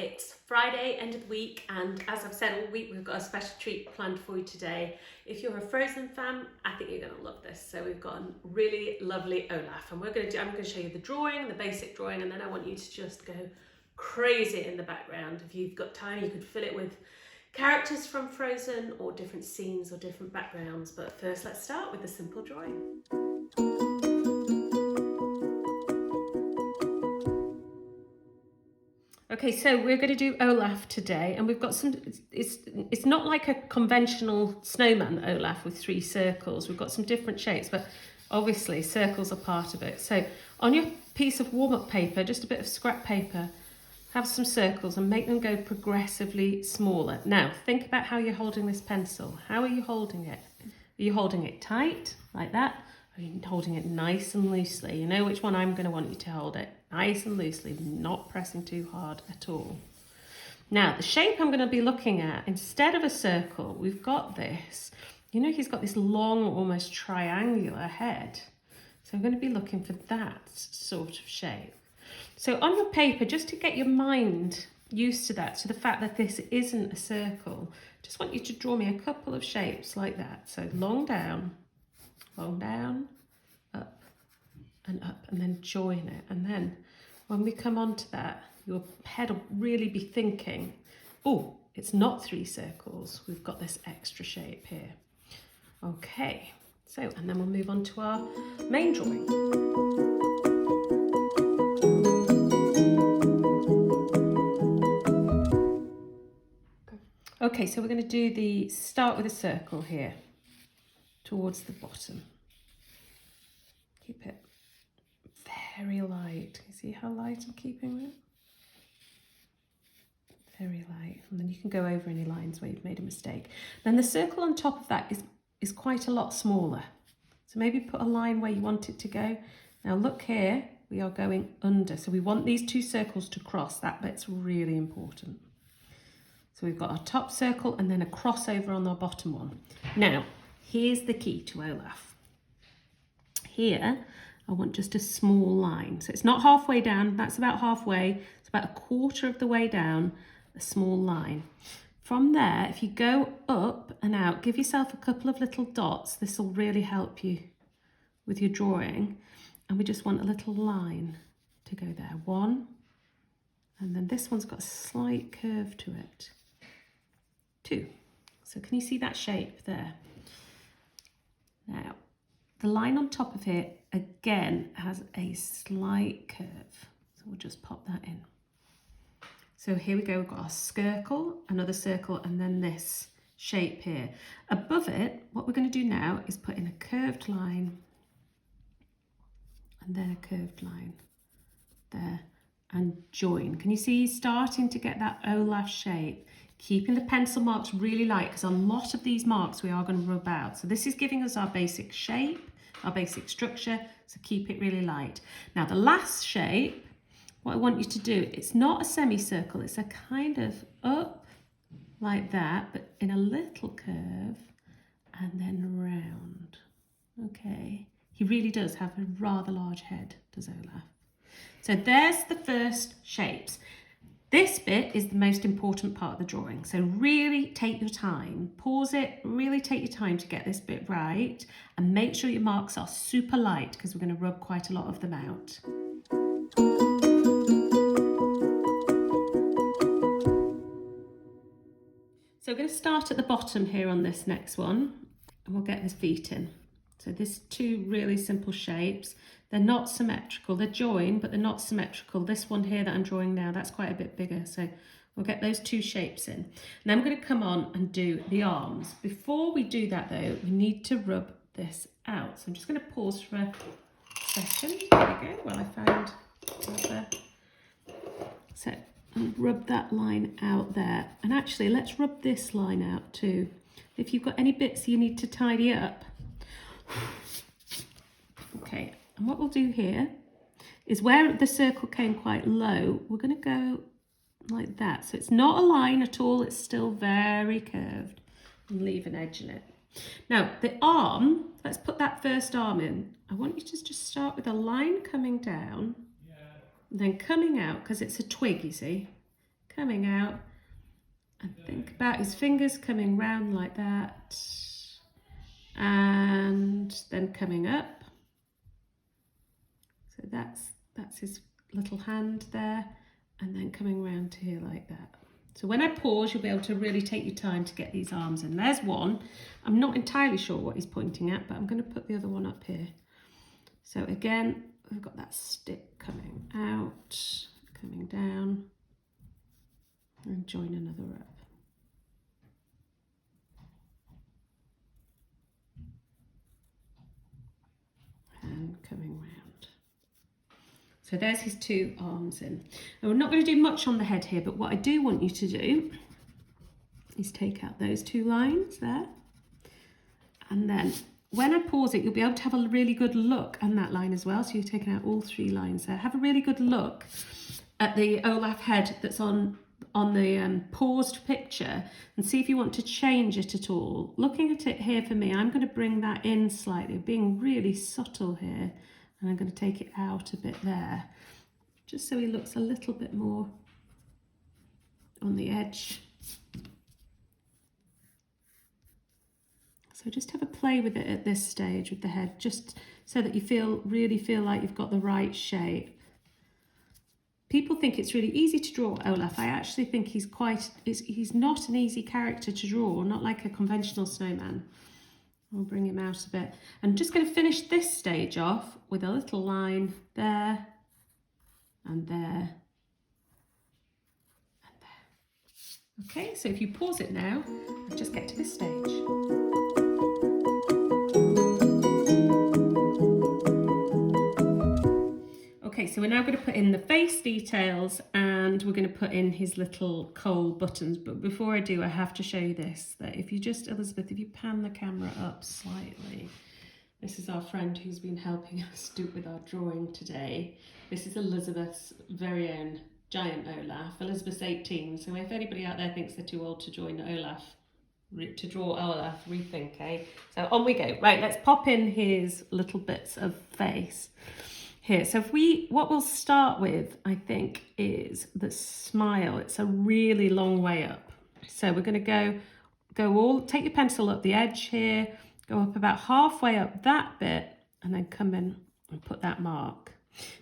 It's Friday, end of the week, and as I've said all week, we've got a special treat planned for you today. If you're a Frozen fan, I think you're going to love this. So we've got a really lovely Olaf, and I'm going to show you the drawing, the basic drawing, and then I want you to just go crazy in the background. If you've got time, you could fill it with characters from Frozen or different scenes or different backgrounds. But first, let's start with the simple drawing. Okay, so we're going to do Olaf today, and we've got some, it's not like a conventional snowman Olaf with 3 circles. We've got some different shapes, but obviously circles are part of it. So on your piece of warm-up paper, just a bit of scrap paper, have some circles and make them go progressively smaller. Now, think about how you're holding this pencil. How are you holding it? Are you holding it tight, like that? Or are you holding it nice and loosely? You know which one I'm going to want you to hold it. Nice and loosely, not pressing too hard at all. Now, the shape I'm going to be looking at, instead of a circle, we've got this. You know, he's got this long, almost triangular head. So I'm going to be looking for that sort of shape. So on your paper, just to get your mind used to that, to the fact that this isn't a circle, just want you to draw me a couple of shapes like that. So long down, up, and then join it. And then when we come on to that, your head will really be thinking, oh, it's not 3 circles. We've got this extra shape here. Okay, so, and then we'll move on to our main drawing. Okay, so we're going to start with a circle here towards the bottom. Keep it very light. You see how light I'm keeping it? Very light. And then you can go over any lines where you've made a mistake. Then the circle on top of that is quite a lot smaller. So maybe put a line where you want it to go. Now look here, we are going under. So we want these 2 circles to cross. That bit's really important. So we've got our top circle and then a crossover on our bottom one. Now, here's the key to Olaf. Here, I want just a small line. So it's not halfway down, that's about halfway. It's about a quarter of the way down, a small line. From there, if you go up and out, give yourself a couple of little dots. This will really help you with your drawing. And we just want a little line to go there. 1, and then this one's got a slight curve to it. 2. So can you see that shape there? Now, the line on top of here, again, has a slight curve. So we'll just pop that in. So here we go, we've got our circle, another circle, and then this shape here. Above it, what we're going to do now is put in a curved line, and then a curved line there, and join. Can you see starting to get that Olaf shape? Keeping the pencil marks really light, because a lot of these marks we are going to rub out. So this is giving us our basic shape, our basic structure, so keep it really light. Now the last shape, what I want you to do, it's not a semicircle, it's a kind of up like that, but in a little curve, and then round. Okay, he really does have a rather large head, does Olaf. So there's the first shapes. This bit is the most important part of the drawing. So really take your time, pause it, really take your time to get this bit right, and make sure your marks are super light, because we're going to rub quite a lot of them out. So we're going to start at the bottom here on this next one, and we'll get his feet in. So there's 2 really simple shapes. They're not symmetrical, they're joined, but they're not symmetrical. This one here that I'm drawing now, that's quite a bit bigger. So we'll get those 2 shapes in. And then we're going to come on and do the arms. Before we do that though, we need to rub this out. So I'm just going to pause for a second. There we go, well I found rubber. So rub that line out there. And actually, let's rub this line out too. If you've got any bits you need to tidy up. Okay, and what we'll do here is where the circle came quite low, we're going to go like that. So it's not a line at all, it's still very curved, and leave an edge in it. Now, the arm, let's put that first arm in. I want you to just start with a line coming down, and then coming out, because it's a twig, you see, coming out, and think about his fingers coming round like that, and then coming up. So that's his little hand there, and then coming round to here like that. So when I pause, you'll be able to really take your time to get these arms in. There's one. I'm not entirely sure what he's pointing at, but I'm going to put the other one up here. So again, we've got that stick coming out, coming down, and join another up. And coming round. So there's his two arms in. Now we're not going to do much on the head here, but what I do want you to do is take out those two lines there. And then when I pause it, you'll be able to have a really good look on that line as well. So you've taken out all three lines there. Have a really good look at the Olaf head that's on the paused picture and see if you want to change it at all. Looking at it here for me, I'm going to bring that in slightly, being really subtle here. And I'm going to take it out a bit there, just so he looks a little bit more on the edge. So just have a play with it at this stage with the head, just so that you really feel like you've got the right shape. People think it's really easy to draw Olaf. I actually think he's not an easy character to draw, not like a conventional snowman. I'll bring him out a bit. I'm just going to finish this stage off with a little line there and there and there. Okay, so if you pause it now, I'll just get to this stage. Okay, so we're now going to put in the face details and we're going to put in his little coal buttons. But before I do, I have to show you this, that if you just, Elizabeth, if you pan the camera up slightly, this is our friend who's been helping us with our drawing today. This is Elizabeth's very own giant Olaf. Elizabeth's 18, so if anybody out there thinks they're too old to draw Olaf, rethink, eh? So on we go. Right, let's pop in his little bits of face here. So what we'll start with, I think, is the smile. It's a really long way up. So we're going to take your pencil up the edge here, go up about halfway up that bit, and then come in and put that mark.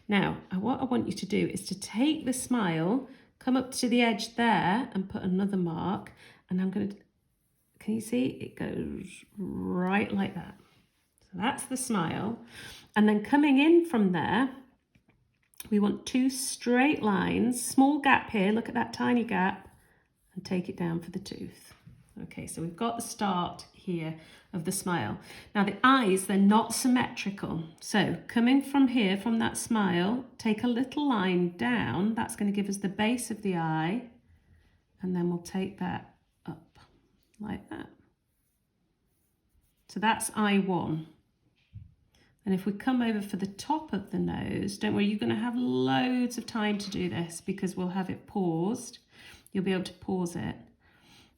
Now, what I want you to do is to take the smile, come up to the edge there and put another mark, and I'm going to, can you see? It goes right like that. So that's the smile. And then coming in from there, we want two straight lines, small gap here, look at that tiny gap, and take it down for the tooth. Okay, so we've got the start here of the smile. Now the eyes, they're not symmetrical. So coming from here, from that smile, take a little line down. That's going to give us the base of the eye. And then we'll take that up like that. So that's eye one. And if we come over for the top of the nose, don't worry, you're going to have loads of time to do this because we'll have it paused. You'll be able to pause it.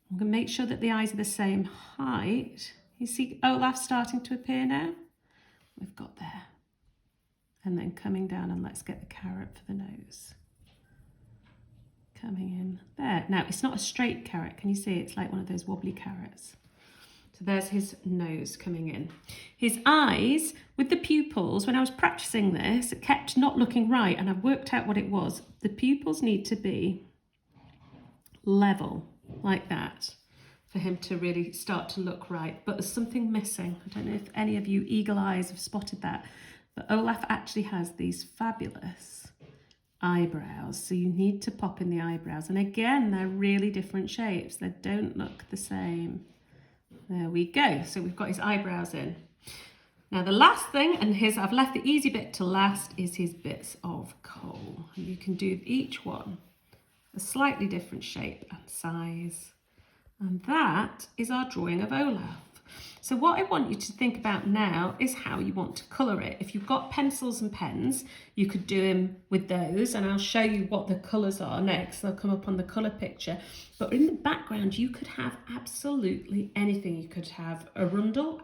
I'm going to make sure that the eyes are the same height. You see Olaf starting to appear now? We've got there. And then coming down, and let's get the carrot for the nose. Coming in there. Now, it's not a straight carrot. Can you see? It's like one of those wobbly carrots. So there's his nose coming in. His eyes, with the pupils, when I was practicing this, it kept not looking right, and I've worked out what it was. The pupils need to be level, like that, for him to really start to look right. But there's something missing. I don't know if any of you eagle eyes have spotted that, but Olaf actually has these fabulous eyebrows. So you need to pop in the eyebrows. And again, they're really different shapes. They don't look the same. There we go. So we've got his eyebrows in. Now the last thing, and I've left the easy bit to last, is his bits of coal. And you can do each one a slightly different shape and size. And that is our drawing of Olaf. So what I want you to think about now is how you want to colour it. If you've got pencils and pens, you could do him with those, and I'll show you what the colours are next. They'll come up on the colour picture. But in the background, you could have absolutely anything. You could have Arundel,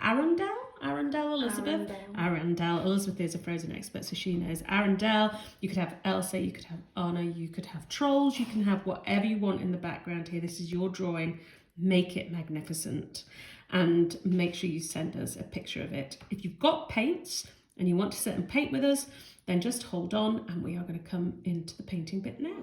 Arundel Elizabeth? Arundel. Elizabeth is a Frozen expert, so she knows. Arundel. You could have Elsa, you could have Anna, you could have trolls, you can have whatever you want in the background here. This is your drawing. Make it magnificent. And make sure you send us a picture of it. If you've got paints and you want to sit and paint with us, then just hold on and we are going to come into the painting bit now.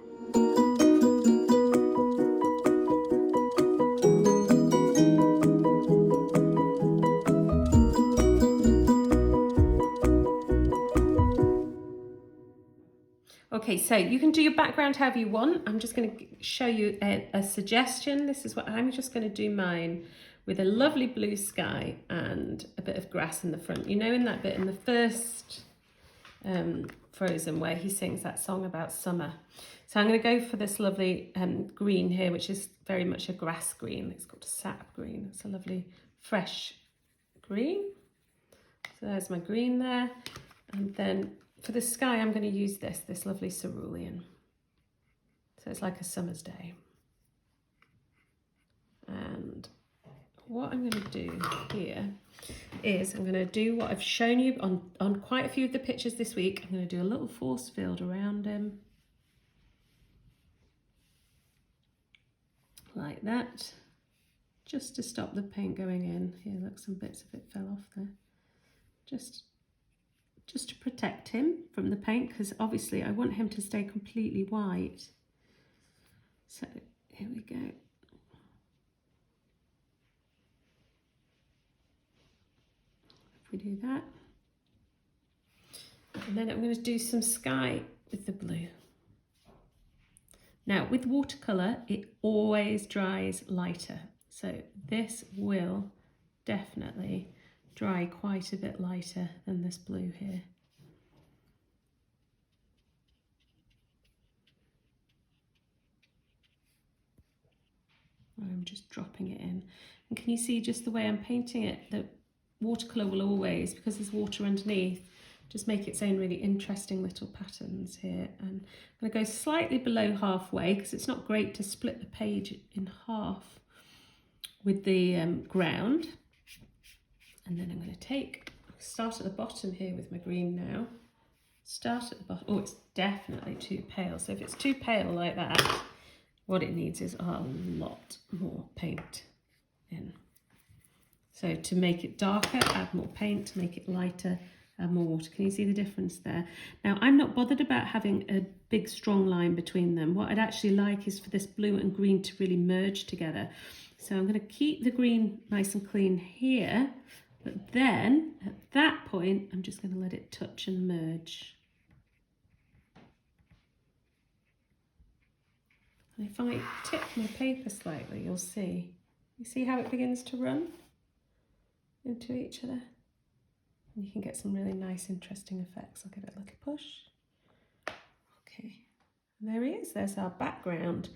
Okay, so you can do your background however you want. I'm just going to show you a suggestion. This is what I'm just going to do mine with a lovely blue sky and a bit of grass in the front. You know, in that bit in the first Frozen where he sings that song about summer. So I'm going to go for this lovely green here, which is very much a grass green. It's called a sap green. It's a lovely fresh green. So there's my green there. And then for the sky, I'm going to use this lovely cerulean. So it's like a summer's day. And what I'm going to do here is I'm going to do what I've shown you on quite a few of the pictures this week. I'm going to do a little force field around him. Like that. Just to stop the paint going in. Here, look, some bits of it fell off there. Just to protect him from the paint, because obviously I want him to stay completely white. So here we go. If we do that. And then I'm going to do some sky with the blue. Now with watercolour, it always dries lighter. So this will definitely dry quite a bit lighter than this blue here. I'm just dropping it in. And can you see just the way I'm painting it? The watercolour will always, because there's water underneath, just make its own really interesting little patterns here. And I'm going to go slightly below halfway because it's not great to split the page in half with the ground. And then I'm going to start at the bottom here with my green now. Start at the bottom. Oh, it's definitely too pale. So if it's too pale like that, what it needs is a lot more paint in. So to make it darker, add more paint. To make it lighter, add more water. Can you see the difference there? Now, I'm not bothered about having a big strong line between them. What I'd actually like is for this blue and green to really merge together. So I'm going to keep the green nice and clean here. But then, at that point, I'm just going to let it touch and merge. And if I tip my paper slightly, you'll see. You see how it begins to run into each other? And you can get some really nice, interesting effects. I'll give it a little push. Okay, and there he is. There's our background.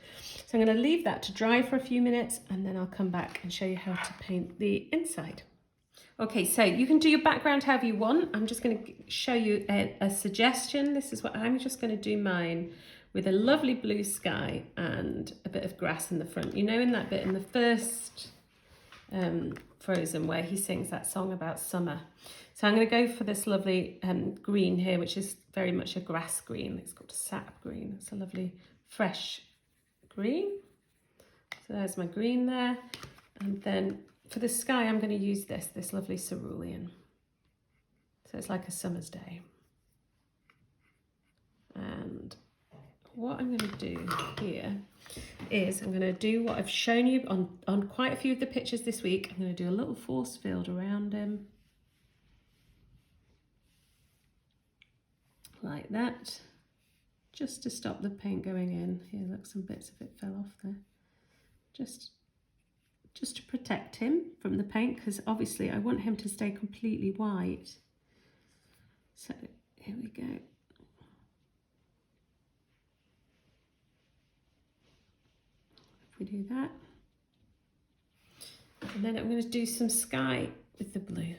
So I'm going to leave that to dry for a few minutes, and then I'll come back and show you how to paint the inside. Okay, so you can do your background however you want. I'm just going to show you a suggestion. This is what I'm just going to do mine with a lovely blue sky and a bit of grass in the front. You know, in that bit in the first Frozen where he sings that song about summer. So I'm going to go for this lovely green here, which is very much a grass green. It's called a sap green. It's a lovely fresh green. So there's my green there. And then for the sky, I'm going to use this lovely cerulean. So it's like a summer's day. And what I'm going to do here is I'm going to do what I've shown you on quite a few of the pictures this week. I'm going to do a little force field around him. Like that. Just to stop the paint going in. Here, look, some bits of it fell off there. Just to protect him from the paint, because obviously I want him to stay completely white. So here we go. If we do that. And then I'm going to do some sky with the blue.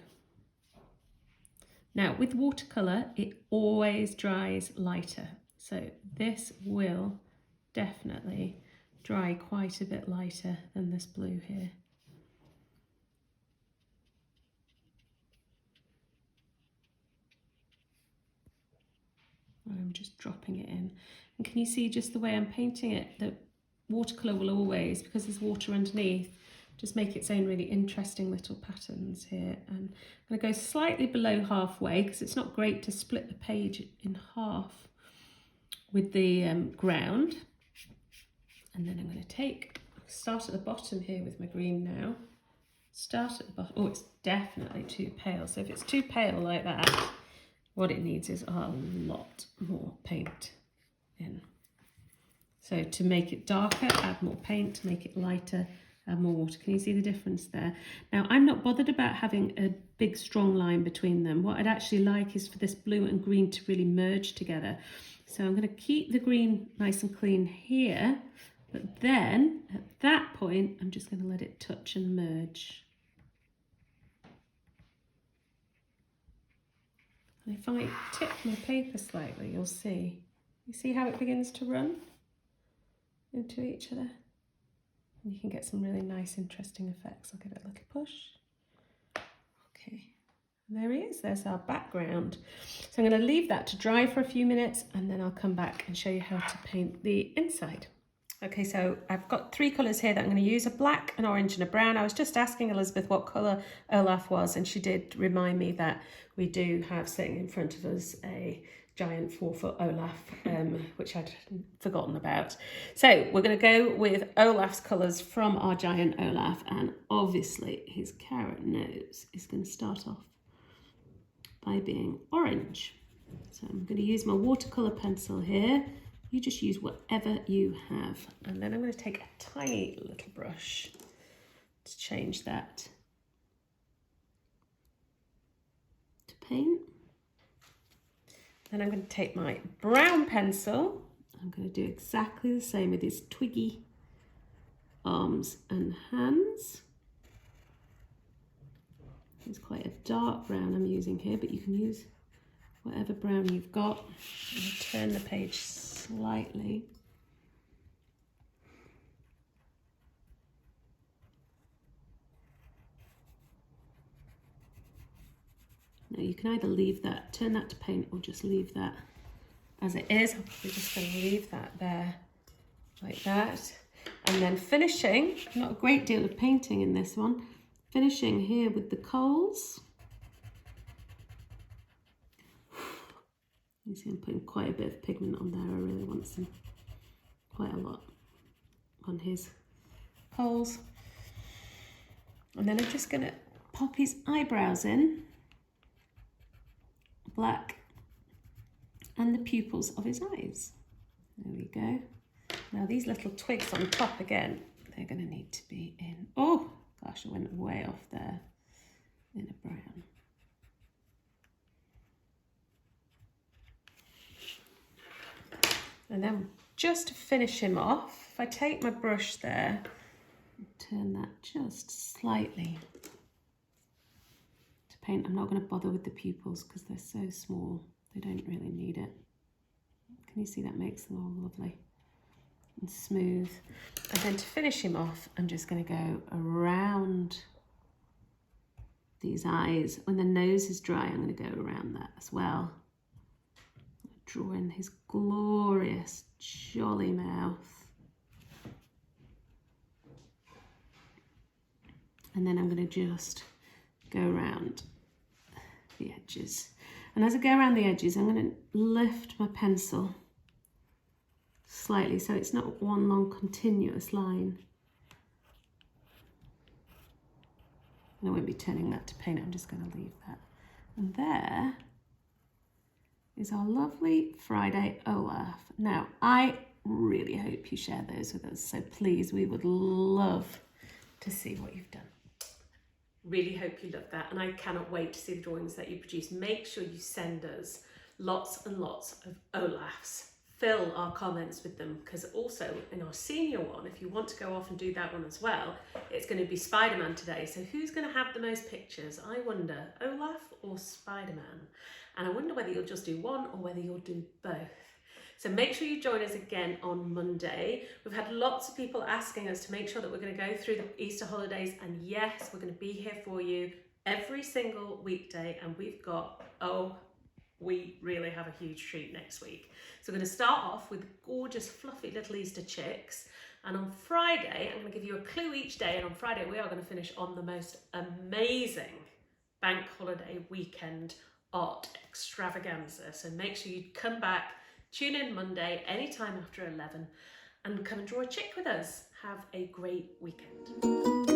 Now with watercolour, it always dries lighter. So this will definitely dry quite a bit lighter than this blue here. I'm just dropping it in. And can you see just the way I'm painting it? The watercolour will always, because there's water underneath, just make its own really interesting little patterns here. And I'm going to go slightly below halfway because it's not great to split the page in half with the ground. And then I'm going to start at the bottom here with my green now. Start at the bottom. Oh, it's definitely too pale. So if it's too pale like that, what it needs is a lot more paint in. So to make it darker, add more paint. To make it lighter, add more water. Can you see the difference there? Now, I'm not bothered about having a big strong line between them. What I'd actually like is for this blue and green to really merge together. So I'm going to keep the green nice and clean here, but then at that point, I'm just going to let it touch and merge. And if I tip my paper slightly, you'll see. You see how it begins to run into each other? And you can get some really nice, interesting effects. I'll give it a little push. Okay, and there he is. There's our background. So I'm going to leave that to dry for a few minutes, and then I'll come back and show you how to paint the inside. Okay, so I've got 3 colours here that I'm going to use, a black, an orange and a brown. I was just asking Elizabeth what colour Olaf was, and she did remind me that we do have sitting in front of us a giant 4-foot Olaf, which I'd forgotten about. So we're going to go with Olaf's colours from our giant Olaf, and obviously his carrot nose is going to start off by being orange. So I'm going to use my watercolour pencil here. You just use whatever you have. And then I'm going to take a tiny little brush to change that to paint. Then I'm going to take my brown pencil. I'm going to do exactly the same with his twiggy arms and hands. It's quite a dark brown I'm using here, but you can use whatever brown you've got. I'll turn the page slightly. Now you can either leave that, turn that to paint, or just leave that as it is. I'm probably just going to leave that there like that. And then finishing, not a great deal of painting in this one, finishing here with the coals. You see I'm putting quite a bit of pigment on there. I really want some, quite a lot on his coals. And then I'm just going to pop his eyebrows in, black, and the pupils of his eyes. There we go. Now these little twigs on top again, they're going to need to be in, oh gosh, I went way off there, in a brown. And then just to finish him off, if I take my brush there, turn that just slightly to paint. I'm not going to bother with the pupils because they're so small. They don't really need it. Can you see that makes them all lovely and smooth? And then to finish him off, I'm just going to go around these eyes. When the nose is dry, I'm going to go around that as well. Draw in his glorious, jolly mouth. And then I'm going to just go around the edges. And as I go around the edges, I'm going to lift my pencil slightly so it's not one long continuous line. And I won't be turning that to paint, I'm just going to leave that. And there is our lovely Friday Olaf. Now, I really hope you share those with us, so please, we would love to see what you've done. Really hope you love that, and I cannot wait to see the drawings that you produce. Make sure you send us lots and lots of Olafs. Fill our comments with them, because also in our senior one, if you want to go off and do that one as well, it's going to be Spider-Man today. So who's going to have the most pictures? I wonder, Olaf or Spider-Man? And I wonder whether you'll just do one or whether you'll do both. So make sure you join us again on Monday. We've had lots of people asking us to make sure that we're going to go through the Easter holidays, and yes, we're going to be here for you every single weekday, and we've got, oh we really have a huge treat next week. So we're going to start off with gorgeous fluffy little Easter chicks, and on Friday I'm going to give you a clue each day, and on Friday we are going to finish on the most amazing bank holiday weekend art extravaganza. So make sure you come back, tune in Monday anytime after 11 and come and draw a chick with us. Have a great weekend.